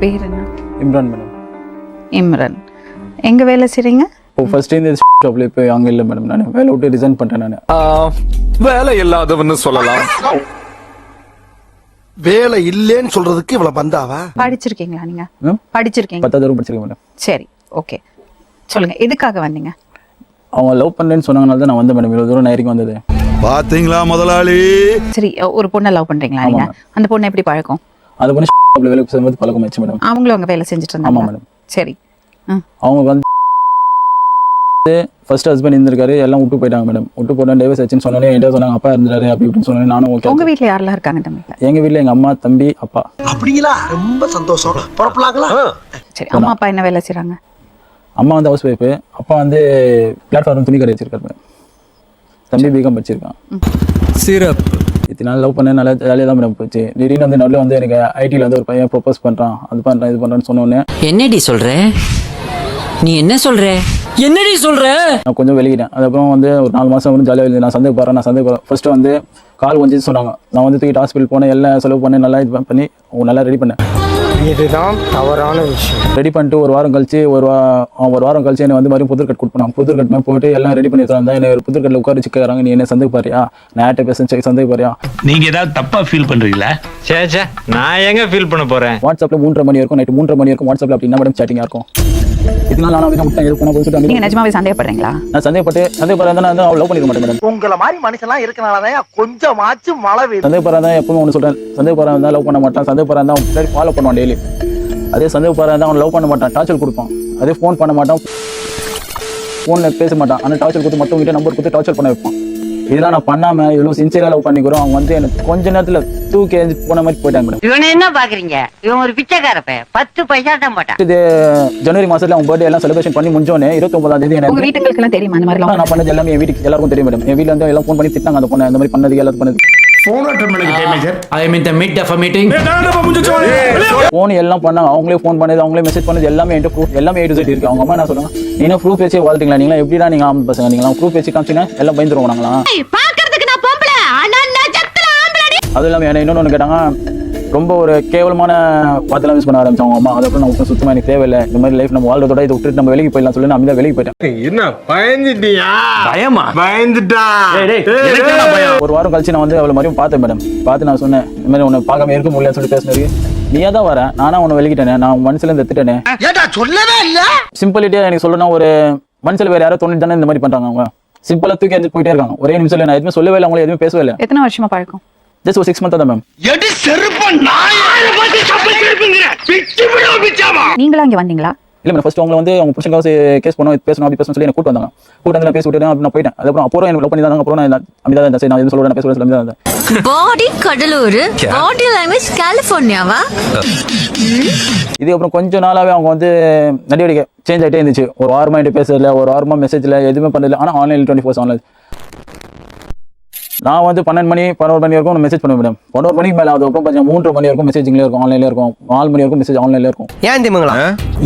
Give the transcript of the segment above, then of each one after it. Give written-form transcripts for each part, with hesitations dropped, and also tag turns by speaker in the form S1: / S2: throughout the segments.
S1: பேர் என்ன?
S2: இம்ரான் மேடம்.
S1: இம்ரான். எங்க வேலை செய்றீங்க?
S2: ஃபர்ஸ்ட் இந்த ஜாப்ல இப்போ அங்கே இல்லை மேடம். நான் வேலை விட்டு ரிசைன் பண்ணிட்டேன். நான்
S3: வேலை இல்லாதவன்னு சொல்லலாம்.
S4: வேலை இல்லைன்னு சொல்றதுக்கு இவ்வளவு பந்தாவா?
S1: படிச்சிருக்கீங்களா நீங்க? படிச்சிருக்கீங்க?
S2: 10வது வரைக்கும் படிச்சிருக்கேன் மேடம்.
S1: சரி, ஓகே, சொல்லுங்க, எதுக்காக வந்தீங்க?
S2: அவங்க லவ் பண்ணேன்னு சொன்னாங்கனால தான் நான் வந்தேன் மேடம். இவ்வளோ தூரம் நான் இறங்கி வந்தது.
S4: பாத்தீங்களா முதலாளி?
S1: சரி, ஒரு பொண்ணை லவ் பண்றீங்களா நீங்க? அந்த பொண்ணு எப்படி பழக்கம்?
S2: அது பொண்ணு ஜாப்ல வேலை செய்யும்போது பழக்கம் ஆச்சு மேடம்.
S1: அவங்களும் அங்கே வேலை செஞ்சுட்டு இருந்தாங்க?
S2: ஆமாம் மேடம்.
S1: சரி.
S2: அவங்க வந்து ஃபர்ஸ்ட் ஹஸ்பண்ட் இருந்திருக்காரு, எல்லாம் விட்டு போயிட்டாங்க மேடம். விட்டு போட்டா டைவர்ஸ் ஆச்சுன்னு சொன்னோன்னே என்கிட்ட சொன்னாங்க அப்பா இருந்தாரு அப்படி இப்படின்னு சொன்னேன். நானும் ஓகே.
S1: உங்க வீட்டில் யாரெல்லாம் இருக்காங்க தம்பிங்க?
S2: எங்கள் வீட்டில் எங்கள் அம்மா, தம்பி, அப்பா.
S4: அப்படிங்களா? ரொம்ப சந்தோஷம். புறப்படலாங்களா?
S1: சரி, அம்மா அப்பா என்ன வேலை செய்றாங்க?
S2: அம்மா வந்து ஹவுஸ் ஒய்ஃபு, அப்பா வந்து பிளாட்ஃபார்ம் துணி கடை வச்சிருக்காரு மேடம். தம்பி பிகாம் படிச்சிருக்கான்.
S3: சிறப்பு.
S2: இத்தனை நாள் லவ் பண்ண நல்லா ஜாலியாக தான் மேடம் போச்சு. திடீர்னு வந்து நடுவில் வந்து எனக்கு ஐடியில் வந்து ஒரு பையன் ப்ரொப்போஸ் பண்ணுறான், அது பண்ணுறான், இது பண்ணுறான்னு சொன்னோன்னே
S5: என்னடி சொல்ற? நீ என்ன சொல்ற? என்னடி சொல்ற?
S2: நான் கொஞ்சம் வெளியிட்டேன். அதுக்கப்புறம் வந்து ஒரு 4 மாதம் வந்து ஜாலியாக வெளியே நான் சந்தேகப்படுறேன். ஃபர்ஸ்ட்டு வந்து கால் கொஞ்சம் சொன்னாங்க. நான் வந்து தூக்கிட்டு ஹாஸ்பிட்டல் போனேன், எல்லாம் செலவு பண்ணேன், நல்லா இது பண்ணி நல்லா ரெடி பண்ணேன்.
S6: இதுதான் தவறான விஷயம்.
S2: ரெடி பண்ணிட்டு ஒரு வாரம் கழிச்சு என்னை வந்து மறுபடியும் புதுர்கட் கொடுப்பாங்க. புதுர்கட் மேம் போயிட்டு எல்லாம் ரெடி பண்ணி தராங்க. என்ன ஒரு புதுர்கட்டில் உட்கார வச்சுக்கிறாங்க. நீ என்ன சந்தேகப்பாரியா? நான் யார்கிட்ட பேச சந்தேகப்பாரியா?
S7: நீங்க ஏதாவது தப்பா ஃபீல் பண்றீங்களா?
S6: சே நான் எங்க ஃபீல் பண்ண போறேன்?
S2: வாட்ஸ்அப்பில் 3:30 மணி இருக்கும், நைட்டு 3:30 மணி இருக்கும். வாட்ஸ்அப்பில் அப்படின்னா மேடம் சேட்டிங்காக இருக்கும். இதனால நான் விட்டேன். எது போனால்
S1: நீங்க நிஜமாவே சந்தேகப்படுறீங்களா?
S2: நான் சந்தேகப்படுறேன். அவள் லவ் பண்ணிக்க மாட்டேன் மேடம்.
S4: உங்களை மாதிரி மனுஷன்லாம் இருக்கனாலதான் கொஞ்சமாச்சும் மழை பெய்யுது.
S2: சந்தேகப்படுறதான் எப்பவுமே ஒன்று சொல்றேன். சந்தேகப்படுறதா தான் லவ் பண்ண மாட்டான். சந்தேகப்படுறதா தான் முன்னாடி ஃபாலோ பண்ணுவான் டெய்லி. அதே சந்தேகப்படுறதா அவன் லவ் பண்ண மாட்டான், டார்ச்சர் கொடுப்பான். அதே ஃபோன் பண்ண மாட்டான், ஃபோனில் பேச மாட்டான். ஆனால் டார்ச்சர் கொடுத்து மற்றவங்கிட்ட நம்பர் கொடுத்து டார்ச்சர் பண்ண வைப்பான். இதெல்லாம் நான் பண்ணாமல் இவ்வளோ சின்சியராக லவ் பண்ணிக்கிறோம். அவங்க வந்து எனக்கு கொஞ்ச நேரத்தில் தூக்கி எரிஞ்சு போன மாதிரி போயிட்டாங்க மேடம்.
S8: இவனை என்ன பாக்குறீங்க? இவன் ஒரு பிச்சைக்காரப்ப 10 பைசா தான் போட்டான்.
S2: இது ஜனவரி மாசத்துல அவங்க பர்த்டே எல்லாம் செலிப்ரேஷன் பண்ணி முடிஞ்சோன்னே 29ஆம் தேதி
S1: உங்க வீட்டுக்கு எல்லாம் தெரியுமா அந்த மாதிரி love?
S2: நான் பண்ணது எல்லாமே என் வீட்டுக்கு எல்லாருக்கும் தெரியும் மேடம். என் வீட்டில் வந்து எல்லாம் ஃபோன் பண்ணி திட்டாங்க. அந்த பொண்ணு அந்த மாதிரி பண்ணதுக்கு எல்லாத்தையும் பண்ணது. ஃபோன் எல்லாம் பண்ணாங்க. அவங்களே ஃபோன் பண்ணது, அவங்களே மெசேஜ் பண்ணது எல்லாமே என்கிட்ட ப்ரூஃப் எல்லாமே A to Z இருக்கு. அவங்க அம்மா என்ன சொல்றாங்க, நீங்க ப்ரூஃப் வச்சு வாழ்த்துங்களா? நீங்களா எப்படிடா நீங்க ஆம்பளை பசங்க, நீங்களா ப்ரூஃப் வச்சு காமிச்சீங்கன்னா எல்லாம் பயந்துருவோம் நாங்களாம். அது இல்லாமல் என்ன இன்னொன்று கேட்டாங்க, ரொம்ப ஒரு கேவலமான வார்த்தைலாம் யூஸ் பண்ண ஆரம்பிச்சாங்க அம்மா. அதுக்கப்புறம் நான் சுத்தமாக எனக்கு தேவையில்லை, இந்த மாதிரி லைஃப் நம்ம வாழ்றதோட இதை விட்டுட்டு நம்ம வெளியே போயிடலாம் சொல்லி நான் அமைதியாக வெளியே போயிட்டேன்.
S6: என்ன பயந்துட்டியா?
S7: பயமா?
S6: பயந்துட்டா.
S2: ஒரு வாரம் கழிச்சு நான் வந்து அவளை மறுபடியும் பார்த்தேன் மேடம். பார்த்து நான் சொன்னேன், இந்த மாதிரி உன்னை பார்க்காம இருக்க முடியலன்னு சொல்லி பேசினது. நீயா தான் வரேன், நானா உன்னை வெளிக்கிட்டேனே, நான் மனசுல இருந்து எடுத்துட்டேனே.
S4: சொல்லவே இல்ல.
S2: சிம்பிளிட்டியா எனக்கு சொல்லணும், ஒரு மனசுல வேற யாரோ தோணிட்டு தானே இந்த மாதிரி பண்றாங்க. அவங்க சிம்பிளா தூக்கி எரிஞ்சு போயிட்டே இருக்காங்க. ஒரே நிமிஷம் நான் எதுவுமே சொல்லவே இல்லை, அவங்களே எதுவுமே பேசவே இல்லை.
S1: எத்தனை வருஷமா பழக்கம்?
S2: ஜஸ்ட் ஒரு 6 months தான் மேம்.
S1: நீங்களா இங்க வந்தீங்களா?
S2: இல்ல மேடம், ஃபர்ஸ்ட் அவங்க வந்து அவங்க புருஷனுக்காக கேஸ் பண்ணோம், பேசணும் அப்படி பேசணும் சொல்லி எனக்கு கூட்டு வந்தாங்க. கூட்டு வந்து பேசி விட்டு நான் போயிட்டேன். அதுக்கப்புறம் அப்புறம் எனக்கு லவ் பண்ணி தான். அப்புறம் நான் அமைதியாக இருந்தேன். சரி நான் எதுவும் சொல்றேன், பேசுறேன் அமைதியாக இருந்தேன்.
S9: பாடி கடலூர், பாடி லாங்குவேஜ் கலிஃபோர்னியாவா?
S2: இதுக்கப்புறம் கொஞ்ச நாளாவே அவங்க வந்து நடவடிக்கை சேஞ்ச் ஆகிட்டே இருந்துச்சு. ஒரு வாரமா என்கிட்ட பேசுறதுல, ஒரு வாரமா மெசேஜ்ல எதுவுமே பண்ணல. ஆனால் ஆன்லைன் 24 ஆன்லைன். நான் வந்து 12 மணி 11 மணி வரைக்கும் மெசேஜ் பண்ணுவேன் மேடம். 11 மணிக்கு மேலே அதுக்கப்புறம் பார்த்தீங்கன்னா 3 மணி வரைக்கும் மெசேஜிங்லேயே இருக்கும், ஆன்லைன்லேயே இருக்கும். 4 மணி வரைக்கும் மெசேஜ் ஆன்லைன்லேயே இருக்கும்.
S6: ஏன் திமுங்களா?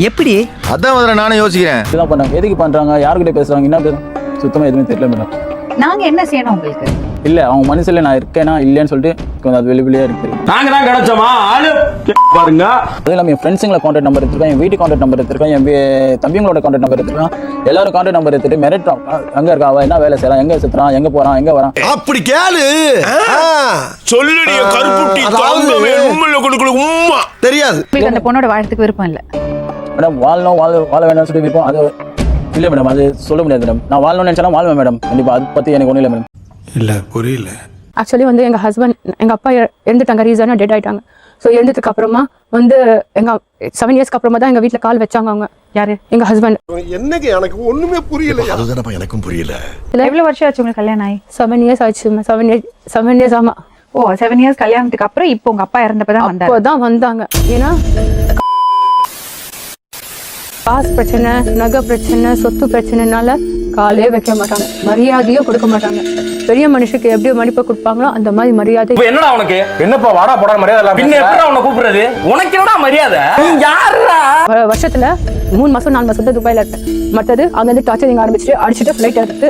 S6: எப்படி?
S3: அதான் நானும் யோசிக்கிறேன்.
S2: இதுதான் பண்ணாங்க. எதுக்கு பண்றாங்க, யாருக்கிட்ட பேசுறாங்க, என்ன பேசுறாங்க, சுத்தமா எதுவுமே தெரியல மேடம்.
S1: நாங்க என்ன செய்யணும் உங்களுக்கு?
S2: இல்ல அவங்க மனசுல நான் இருக்கேனா இல்லையான்னு சொல்லிட்டு கொஞ்சம் அது வெளிப்படையா இருக்கு.
S7: நாங்க தான் கிடைச்சோமா ஆளு பாருங்க.
S2: அது இல்லாமல் என் ஃப்ரெண்ட்ஸுங்களை கான்டாக்ட் நம்பர் எடுத்துருக்கேன், என் வீட்டு கான்டாக்ட் நம்பர் எடுத்துருக்கேன், என் தம்பிங்களோட கான்டாக்ட் நம்பர் எடுத்துருக்கேன். எல்லாரும் கான்டாக்ட் நம்பர் எடுத்துட்டு மிரட்டான். அங்க இருக்கா அவ, என்ன வேலை செய்யறான், எங்க சுத்துறான், எங்க போறான், எங்க வரான்.
S4: அப்படி கேளு.
S3: சொல்லுடிய கருப்புட்டி தாங்கவே உம்மல கொடுக்கல உம்மா
S4: தெரியாது.
S1: உங்களுக்கு அந்த பொண்ணோட வாழறதுக்கு விருப்பம் இல்ல
S2: மேடம்? வாழ வேண்டாம்னு சொல்லி விருப்பம் அது இல்ல மேடம். அது சொல்ல முடியாது மேடம். நான் வாழணும்னு நினைச்சாலும் வாழ்வேன் மேடம். கண்டிப்பா அதை பத்தி எனக்கு ஒன்றும் இல்லை மேடம்.
S10: இல்லை புரியல.
S11: ஆக்சுவலி வந்து எங்கள் ஹஸ்பண்ட் எங்கள் அப்பா இறந்துட்டாங்க, ரீசனாக டெட் ஆகிட்டாங்க. ஸோ இறந்ததுக்கு அப்புறமா வந்து 7 இயர்ஸ்க்கு அப்புறமா தான் எங்கள் வீட்டில் கால் வச்சாங்க. அவங்க யாரு? எங்கள் ஹஸ்பண்ட்.
S4: என்னங்க எனக்கு ஒண்ணுமே புரியல. அதுதானப்பா எனக்கும் புரியல.
S1: எவ்வளவு வருஷம் ஆச்சு உங்களுக்கு கல்யாணம் ஆகி?
S11: 7 இயர்ஸ் ஆச்சு. 7 இயர்ஸ். ஆமா.
S1: ஓ 7 இயர்ஸ் கல்யாணத்துக்கு அப்புறம் இப்போ உங்க அப்பா இறந்தப்பதான் வந்தாங்க?
S11: அப்போதான் வந்தாங்க. ஏன்னா காசு பிரச்சனை, நகை பிரச்சனை, சொத்து பிரச்சனைனால காலே வைக்க மாட்டாங்க, மரியாதையும் கொடுக்க மாட்டாங்க. பெரிய மனுஷனுக்கு எப்படி மதிப்பு கொடுப்பாங்களோ அந்த மாதிரி மரியாதை.
S7: என்னடா உனக்கு என்னப்பா வாடா போடா மரியாதை பின்ன எப்படா உன்னை கூப்பிடுறது? உனக்கு என்னடா மரியாதை? நீ யாருடா?
S11: வருஷத்துல 3 மாசம் 4 மாசம் தான் துபாயில இருக்கேன். மற்றது அங்கேருந்து டார்ச்சரிங் ஆரம்பிச்சுட்டு அடிச்சுட்டு ஃபிளைட் எடுத்து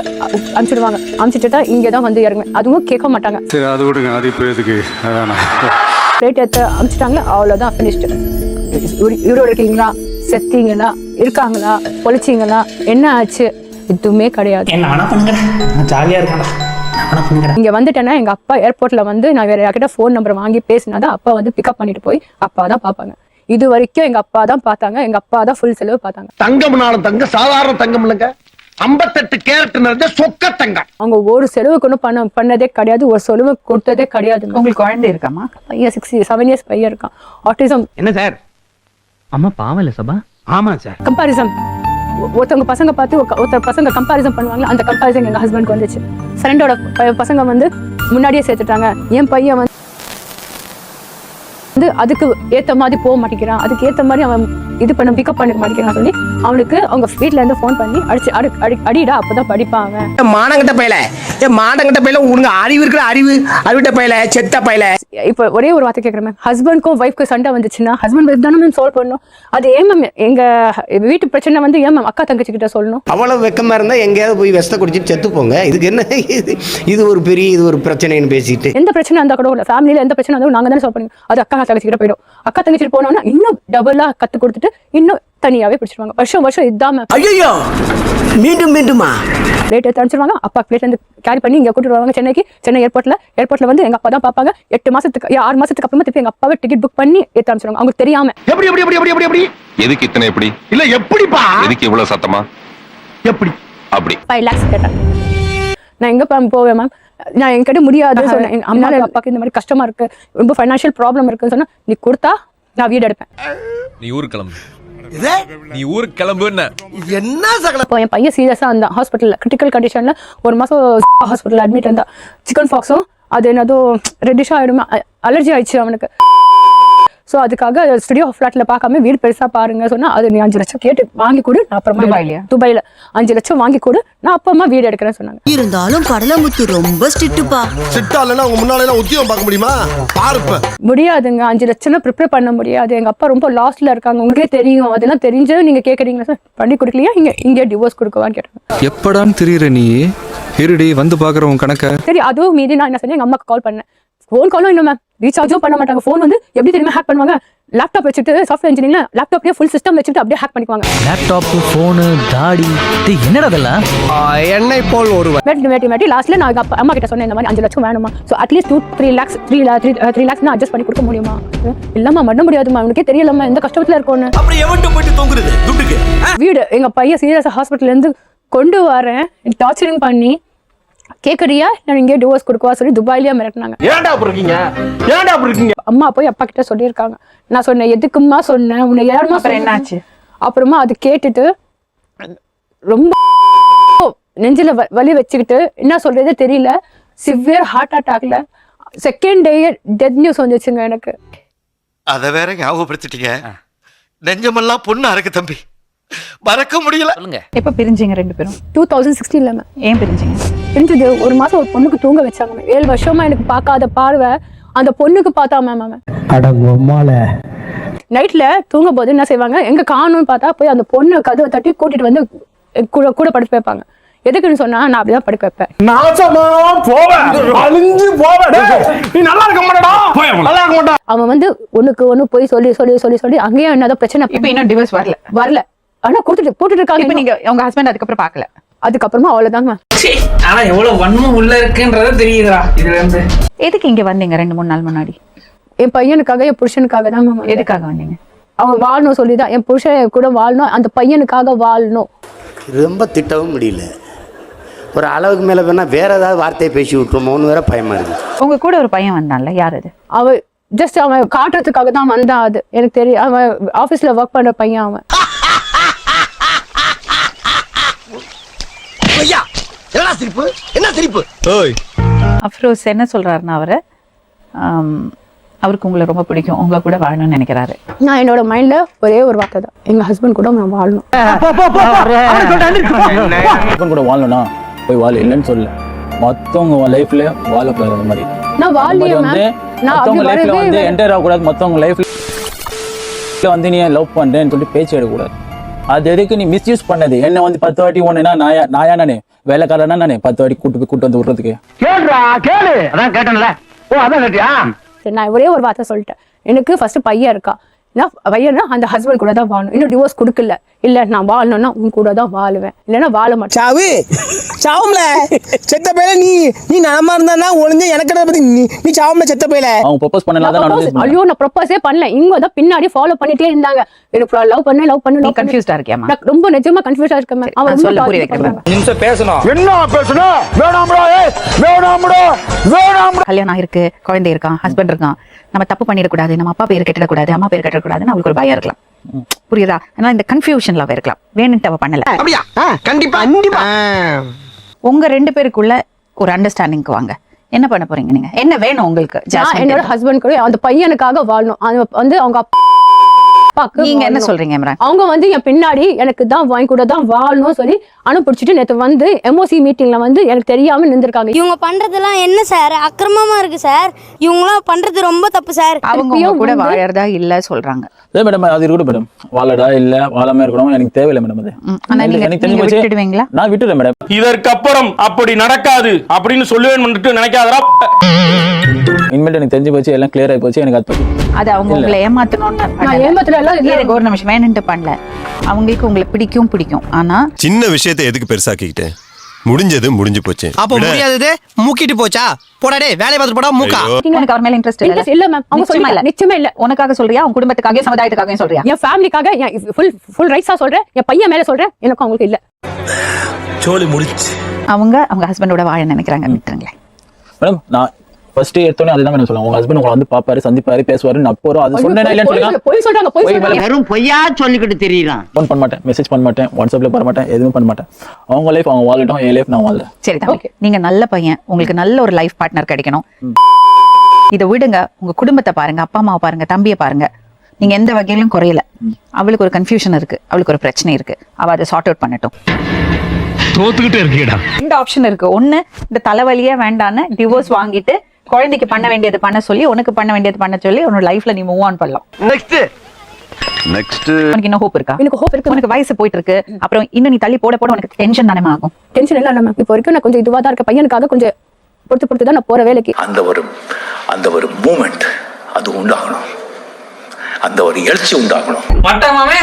S11: அனுப்பிச்சிடுவாங்க. அனுப்பிச்சிட்டு தான் இங்கே தான் வந்து இறங்குவேன். அதுவும் கேட்க மாட்டாங்க.
S10: சரி அது விடுங்க, அது இப்போ எதுக்கு?
S11: ஃபிளைட் எடுத்து அனுப்பிச்சிட்டாங்களே, அவ்வளோதான் ஃபினிஷ்டு. உயிரோட இருக்கீங்களா, செத்தீங்களா, இருக்காங்களா, பொழைச்சிங்களா, என்ன ஆச்சு, எதுவுமே கிடையாது.
S7: என்ன வேணா பண்ணுங்க, நான் ஜாலியா இருக்கேன்.
S11: இங்க வந்துட்டேன்னா எங்க அப்பா ஏர்போர்ட்ல வந்து நான் வேற யார்கிட்ட ஃபோன் நம்பர் வாங்கி பேசினாதான் அப்பா வந்து பிக்கப் பண்ணிட்டு போய் அப்பா தான் பார்ப்பாங்க. இது வரைக்கும் எங்க அப்பா தான் பார்த்தாங்க, எங்க அப்பா தான் ஃபுல் செலவு பார்த்தாங்க.
S4: தங்கம்னாலும் தங்க சாதாரண தங்கம் இல்லைங்க, 58 கேரட் நிறைஞ்ச சொக்க தங்கம்.
S11: அவங்க ஒரு செலவுக்கு ஒன்றும் பண்ணதே கிடையாது, ஒரு செலவு கொடுத்ததே கிடையாது.
S1: உங்களுக்கு குழந்தை இருக்காமா?
S11: பையன் 7 இயர்ஸ் பையன் இருக்கான், ஆட்டிசம்.
S6: என்ன சார்? அம்மா பாவம் இல்ல சபா? ஆமா சார்.
S11: கம்பாரிசன், ஒருத்தவங்க பசங்க பார்த்து ஒருத்தர் பசங்க கம்பாரிசன் பண்ணுவாங்க, அந்த கம்பாரிசன் எங்க ஹஸ்பண்ட்க்கு வந்துச்சு. ஃப்ரெண்டோட பசங்க வந்து முன்னாடியே சேர்த்துட்டாங்க, என் பையன் வந்து அதுக்கு ஏத்த மாதிரி போக மாட்டேங்கிறான், அதுக்கு ஏத்த மாதிரி அவன் இது பண்ண பிக்கப் பண்ண மாட்டேங்கிறான் சொல்லி அவனுக்கு அவங்க வீட்ல இருந்து ஃபோன் பண்ணி அடிடா அப்பதான் படிப்பாங்க.
S7: மானங்கிட்ட பையல, மானங்கிட்ட பையல, உனக்கு அறிவு இருக்கிற அறிவிட்ட பையல, செத்த பையல.
S11: இப்ப ஒரே ஒரு வார்த்தை கேட்கறேன் மேம், ஹஸ்பண்ட்க்கும் ஒய்ஃப்க்கு சண்டை வந்துச்சுன்னா ஹஸ்பண்ட் ஒய்ஃப் தானே மேம் சால்வ் பண்ணணும். அது ஏன் மேம் எங்க வீட்டு பிரச்சனை வந்து ஏன் மேம் அக்கா தங்கச்சி கிட்ட சொல்லணும்?
S7: அவ்வளவு வெக்கமா இருந்தா எங்கேயாவது போய் விஷத்தை குடிச்சிட்டு செத்து போங்க. இதுக்கு என்ன இது ஒரு பிரச்சனைன்னு பேசிட்டு.
S11: எந்த பிரச்சனை இருந்தா கூட இல்ல, ஃபேமிலியில எந்த பிரச்சனை இருந்தாலும் நாங்க தானே சால்வ் பண்ணுவோம். அது அக்கா தங்கச்சி கிட்ட போயிடும். அக்கா தங்கச்சி போனோம்னா இன்னும் டபுளா கத்து கொடுத்துட்டு இன்னும் தனியாவே பிடிச்சிருவாங்க. வருஷம் இதான் மேம்.
S7: ஐயோ மீண்டுமா
S11: பிளேட் எடுத்து அனுப்பிச்சிருவாங்க. அப்பா பிளேட் வந்து கேரி பண்ணி இங்க கூட்டிட்டு வருவாங்க சென்னை ஏர்போர்ட்ல வந்து எங்க அப்பா தான் பார்ப்பாங்க. 6 மாசத்துக்கு அப்புறமா திருப்பி எங்க அப்பாவே டிக்கெட் புக் பண்ணி எடுத்து அனுப்பிச்சிருவாங்க, அவங்களுக்கு தெரியாம.
S4: எப்படி
S3: எதுக்கு இத்தனை எப்படி?
S4: இல்ல எப்படிப்பா,
S3: எதுக்கு இவ்வளவு சத்தமா?
S4: எப்படி
S3: அப்படி
S11: 5 lakhs கேட்டேன். நான் எங்க போவேன் மேம், நான் என்கிட்ட முடியாது சொன்னேன். அம்மால அப்பாக்கு இந்த மாதிரி கஷ்டமா இருக்கு, ரொம்ப ஃபைனான்சியல் ப்ராப்ளம் இருக்குன்னு சொன்னா, நீ கொடுத்தா நான் வீடு எடுப்பேன்.
S3: நீ ஊருக்கு கிளம்பு.
S4: என்ன சகல.
S11: இப்போ என் பையன் சீரியஸா இருந்தான் ஹாஸ்பிட்டல்ல, கிரிட்டிக்கல் கண்டிஷன்ல 1 மாசம் ஹாஸ்பிட்டல் அட்மிட் இருந்தா. சிக்கன் பாக்ஸும் அது என்னதோ ரெட்டிஷா ஆயிடுமா, அலர்ஜி ஆயிடுச்சு அவனுக்கு. ஸோ அதுக்காக ஸ்டுடியோ ஃபிளாட்ல பார்க்காம வீடு பெருசா பாருங்க சொன்னா, அது நீ 5 லட்சம் கேட்டு வாங்கி கொடு, நான் அப்புறமா துபாயில 5 லட்சம் வாங்கி கொடு, நான் அப்புறமா வீடு எடுக்கிறேன்னு சொன்னாங்க.
S9: இருந்தாலும் கடலமுத்து ரொம்ப ஸ்ட்ரிக்ட்டுப்பா.
S4: சிட்டா இல்லைன்னா உங்க முன்னால உத்தியோகம் பார்க்க முடியுமா? பாருப்ப
S11: முடியாதுங்க, 5 லட்சம் ப்ரிப்பேர் பண்ண முடியாது. எங்க அப்பா ரொம்ப லாஸ்ட்ல இருக்காங்க, உங்களுக்கே தெரியும். அதெல்லாம் தெரிஞ்சு நீங்க கேட்குறீங்களா சார், பண்ணி கொடுக்கலையா, இங்கே டிவோர்ஸ் கொடுக்கவான்னு கேட்டாங்க.
S3: எப்படான்னு தெரியுற நீ இருடி வந்து பாக்குறவங்க கணக்க.
S11: சரி, அதுவும் மீறி நான் என்ன சொன்னேன், எங்க அம்மாக்கு கால் பண்ணேன். ஃபோன் காலும் இல்லை மேம், ரீசார்ஜும் பண்ண மாட்டாங்க. ஃபோன் வந்து எப்படி தெரியுமா ஹேக் பண்ணுவாங்க, லேப்டாப் வச்சுட்டு சாஃப்ட்வேர் இன்ஜினியரிங்ல லேப்டாப்லயே ஃபுல் சிஸ்டம் வச்சுட்டு அப்படியே ஹேக் பண்ணிக்குவாங்க.
S5: லேப்டாப், போனு, தாடி, என்னடா அதெல்லாம்?
S7: என்னை போல் ஒருவர்
S11: மேட்டி லாஸ்ட்ல நான் அம்மா கிட்ட சொன்னேன், இந்த மாதிரி 5 லட்சம் வேணுமா, ஸோ அட்லீஸ்ட் 3 lakhs நான் அட்ஜஸ்ட் பண்ணி கொடுக்க முடியுமா? இல்லாம பண்ண முடியாதுமா, உனக்கே தெரியலம்மா எந்த கஷ்டத்துல இருக்கோன்னு.
S7: அப்புறம் எவன்ட்டு போயிட்டு தொங்குறது துட்டுக்கு?
S11: வீடு எங்க பையன் சீரியஸ் ஹாஸ்பிட்டல்ல இருந்து கொண்டு வரேன், டார்ச்சரிங் பண்ணி கேக்குறியா நான் இங்கே டிவோர்ஸ் கொடுக்கவா சொல்லி துபாயிலேயே மிரட்டினாங்க. அம்மா போய் அப்பா கிட்ட சொல்லியிருக்காங்க. நான் சொன்னேன், எதுக்குமா சொன்னேன், உன்னை யாருமா?
S1: என்னாச்சு?
S11: அப்புறமா அது கேட்டுட்டு ரொம்ப நெஞ்சில வலி வச்சுக்கிட்டு என்ன சொல்றதே தெரியல, சிவியர் ஹார்ட் அட்டாக்ல செகண்ட் டே டெத் நியூஸ் வந்துச்சுங்க எனக்கு.
S4: அத வேற ஞாபகப்படுத்திட்டீங்க, நெஞ்சமெல்லாம் பொண்ணா இருக்கு தம்பி, மறக்க முடியல.
S1: எப்ப பிரிஞ்சீங்க 2 பேரும்?
S11: 2016 மேம்.
S1: ஏன் பிரிஞ்சீங்க?
S11: பிரிஞ்சது 1 மாசம் ஒரு பொண்ணுக்கு தூங்க வச்சாங்க மேம். 7 வருஷமா எனக்கு பார்க்காத பார்வை அந்த பொண்ணுக்கு பார்த்தா மேம். அவன் நைட்ல தூங்கும் போது என்ன செய்வாங்க, எங்க காணும்னு பார்த்தா போய் அந்த பொண்ணு கதவை தட்டி கூட்டிட்டு வந்து கூட படுத்து வைப்பாங்க. எதுக்குன்னு சொன்னா, நான் அப்படிதான் படுக்க வைப்பேன். அவன் வந்து ஒண்ணுக்கு ஒண்ணு போய் சொல்லி அங்கேயும் என்னதான் பிரச்சனை.
S1: இப்ப இன்னும் டிவோர்ஸ்
S11: வரல, ஆனா போட்டுட்டு இருக்காங்க.
S1: இப்ப நீங்க உங்க ஹஸ்பண்ட் அதுக்கப்புறம் பாக்கல?
S11: அதுக்கப்புறமா அவ்வளவுதாங்க.
S7: ஆனா எவ்வளவு வன்மம் உள்ள இருக்குன்றத தெரியுதுடா இதுல இருந்து.
S1: எதுக்கு இங்க வந்தீங்க 2-3 நாள் முன்னாடி?
S11: என் பையனுக்காக, என் புருஷனுக்காக தான் மேம்.
S1: எதுக்காக வந்தீங்க?
S11: அவன் வாழணும் சொல்லிதான், என் புருஷன் கூட வாழணும், அந்த பையனுக்காக வாழணும்.
S10: ரொம்ப திட்டவும் முடியல, ஒரு அளவுக்கு மேல வேணா வேற ஏதாவது வார்த்தையை பேசி விட்டுருமோன்னு வேற பயமா இருக்கு.
S1: உங்க கூட ஒரு பையன் வந்தான்ல, யார் அது?
S11: அவன் ஜஸ்ட் அவன் காட்டுறதுக்காக தான் வந்தான். அது எனக்கு தெரியும், அவன் ஆபீஸ்ல ஒர்க் பண்ற பையன் அவன்.
S4: என்ன சிரிப்பு?
S1: அஃப்ரோஸ் என்ன சொல்றாருன்னா, அவருக்கு உங்களை ரொம்ப பிடிக்கும், உங்களை கூட வாழணும்னு நினைக்கிறாரு.
S11: நான் என்னோட மைண்ட்ல ஒரே ஒரு வார்த்தை தான், எங்க ஹஸ்பண்ட் கூட நான் வாழணும்.
S2: ஹஸ்பண்ட் கூட வாழணும்னா போய் வாழ, இல்லைன்னு சொல்ல. மத்தவங்க லைஃப்ல வாழக்கூடாது. அந்த மாதிரி
S11: நான் வாழலையே மேம், நான்
S2: மத்தவங்க லைஃப்ல வந்து என்டர் ஆகக்கூடாது. மத்தவங்க லைஃப்ல வந்து நீ லவ் பண்றேன்னு சொல்லிட்டு பேச்சு எடுக்கக்கூடாது. அது எதுக்கு நீ மிஸ்யூஸ் பண்ணது? என்ன வந்து 10 வாட்டி ஒண்ணுனா நாயா நானே வேலைக்காரனா நானே 10 வாட்டி கூட்டு வந்து விடுறதுக்கு?
S7: கேளு அதான் கேட்டேன்ல. ஓ அதான் கேட்டியா?
S11: நான் ஒரே ஒரு வார்த்தை சொல்லிட்டேன், எனக்கு ஃபர்ஸ்ட் பையன் இருக்கா, பையனா அந்த ஹஸ்பண்ட் கூட தான் வாழணும். இன்னும் டிவோர்ஸ் கொடுக்கல. இல்ல நான் வாழணும்னா உன் கூட தான் வாழுவேன், இல்லைன்னா வாழ மாட்டேன்.
S6: சாவு சாவும்ல செத்த பையல நீ நலமா இருந்தா ஒளிஞ்ச எனக்கு பத்தி நீ சாவும்ல செத்த பையல.
S2: அவங்க ப்ரொபோஸ் பண்ணலாம் தான்.
S11: ஐயோ நான் ப்ரொபோஸே பண்ணல. இவங்க தான் பின்னாடி ஃபாலோ பண்ணிட்டே இருந்தாங்க. எனக்கு லவ் பண்ணு
S1: கன்ஃபியூஸ்டா இருக்கியாமா?
S11: நான் ரொம்ப நிஜமா கன்ஃபியூஸா இருக்கேன். அவன்
S1: சொல்ல புரிய வைக்கிறேன்.
S7: நிமிஷம் பேசணும்.
S2: என்ன பேசணும்? வேணாம்டா வேணாம்டா வேணாம்.
S1: கல்யாணம் ஆயிருக்கு, குழந்தை இருக்கான், ஹஸ்பண்ட் இருக்கான், நம்ம தப்பு பண்ணிடக்கூடாது, நம்ம அப்பா பேர் கெட்டிடக்கூடாது, அம்மா பேர் கெட்டக்கூடாதுன்னு அவங்களுக்கு ஒரு பயம் இருக்கலாம். புரியுதா? ஆனா இந்த கன்ஃபியூஷன்ல அவ இருக்கலாம். வேணும்ட்டு அவ பண்ணல.
S6: அப்படியா? கண்டிப்பா கண்டிப்பா.
S1: உங்க 2 பேருக்குள்ள ஒரு அண்டர்ஸ்டாண்டிங்க்கு வாங்க. என்ன பண்ண போறீங்க நீங்க? என்ன வேணும் உங்களுக்கு?
S11: என்னோட ஹஸ்பண்ட் கூட அந்த பையனுக்காக வாழணும். அது அவங்க
S1: நீங்க என்ன சொல்றீங்க இம்ரான்?
S11: அவங்க வந்து என் பின்னாடி எனக்கு தான் வாங்கி கூட தான் வாழணும் சொல்லி அனுப்பிச்சிட்டு நேற்று வந்து MOC மீட்டிங்ல வந்து எனக்கு தெரியாம நின்றுருக்காங்க.
S9: இவங்க பண்றதெல்லாம் என்ன சார் அக்கிரமமா இருக்கு சார். இவங்களாம் பண்றது ரொம்ப தப்பு சார்.
S1: அவங்க கூட வாழறதா இல்ல சொல்றாங்க.
S2: மேடம் அது இருக்கட்டும் மேடம். வாழடா இல்ல வாழாம இருக்கணும் எனக்கு தேவையில்லை மேடம். அது
S1: ஆனா நீங்க விட்டுடுவீங்களா?
S2: நான் விட்டுறேன் மேடம்.
S7: இதற்கப்புறம் அப்படி நடக்காது அப்படின்னு சொல்லுவேன் நினைக்காதடா.
S2: இனிமேல் எனக்கு தெரிஞ்சு போச்சு, எல்லாம் கிளியர் ஆகி போச்சு. எனக்கு
S1: அது அவங்க உங்களை ஏமாத்தணும்னு ஒரு நிமிஷம் வேணும்ட்டு பண்ணல. அவங்களுக்கு உங்களை பிடிக்கும். ஆனா
S3: சின்ன விஷயத்தை எதுக்கு பெருசாக்கிக்கிட்டேன்? முடிஞ்சது முடிஞ்சு போச்சு.
S6: அப்ப முடியாதது மூக்கிட்டு போச்சா? போடாடே வேலைய பார்த்து போடா மூக்கா.
S1: உனக்கு அவர் மேல இன்ட்ரெஸ்ட்
S11: இல்ல மேம். அவங்க சொல்ல நிச்சயமே இல்ல.
S1: உனக்காக சொல்றியா? உன் குடும்பத்துக்காக, சமுதாயத்துக்காக சொல்றியா?
S11: என் ஃபேமிலிக்காக ஃபுல் ரைட்ஸா சொல்றேன். என் பையன் மேல சொல்றேன். எனக்கு அவங்களுக்கு இல்ல.
S6: சோலி முடிச்சு.
S1: அவங்க ஹஸ்பண்டோட வாழ நினைக்கிறாங்க. விட்டுருங்களேன்
S2: மேடம். நான் ஃபர்ஸ்ட் எடுத்தோனே அதுதான் மேடம் சொல்லுவாங்க. உங்க ஹஸ்பண்ட் உங்களை வந்து பாப்பாரு, சந்திப்பாரு, பேசுவாரு. நான் போறோம் அது சொன்னேன் இல்லன்னு சொல்லுங்க.
S11: போய் சொல்றாங்க.
S8: வெறும் பொய்யா சொல்லிக்கிட்டு தெரியலாம்.
S2: ஃபோன் பண்ண மாட்டேன், மெசேஜ் பண்ண மாட்டேன், வாட்ஸ்அப்ல பண்ண மாட்டேன், எதுவும் பண்ண மாட்டேன். அவங்க லைஃப் அவங்க வாழட்டும், என் லைஃப் நான் வாழ்றேன்.
S1: சரி தம்பி, நீங்க நல்ல பையன், உங்களுக்கு நல்ல ஒரு லைஃப் பார்ட்னர் கிடைக்கணும். இதை விடுங்க. உங்க குடும்பத்தை பாருங்க, அப்பா அம்மாவை பாருங்க, தம்பியை பாருங்க. நீங்க எந்த வகையிலும் குறையல. அவளுக்கு ஒரு கன்ஃபியூஷன் இருக்கு, அவளுக்கு ஒரு பிரச்சனை இருக்கு. அவ அதை சார்ட் அவுட் பண்ணட்டும்.
S6: தோத்துக்கிட்டே இருக்கீடா.
S1: 2 ஆப்ஷன் இருக்கு. ஒண்ணு, இந்த தலைவலியே வேண்டான்னு டிவோர்ஸ் வாங்கிட்டு குழந்தைக்கு பண்ண வேண்டியது பண்ண சொல்லி, உனக்கு பண்ண வேண்டியது பண்ண சொல்லி உன்னோட லைஃப்ல நீ மூவ் ஆன் பண்ணலாம்.
S4: நெக்ஸ்ட்
S1: உனக்கு இன்னும் ஹோப் இருக்கா?
S11: எனக்கு ஹோப் இருக்கு.
S1: உனக்கு வயசு போயிட்டு இருக்கு. அப்புறம் இன்னும் நீ தள்ளி போட உனக்கு டென்ஷன் தானே ஆகும்.
S11: டென்ஷன் இல்ல மேம். இப்போ வரைக்கும் நான் கொஞ்சம் இதுவா தான் இருக்க. பையனுக்காக கொஞ்சம் பொறுத்து தான் நான் போற வேலைக்கு.
S10: அந்த ஒரு மூமெண்ட் அது உண்டாகணும். அந்த ஒரு எழுச்சி உண்டாகணும்.
S7: மட்டமாவே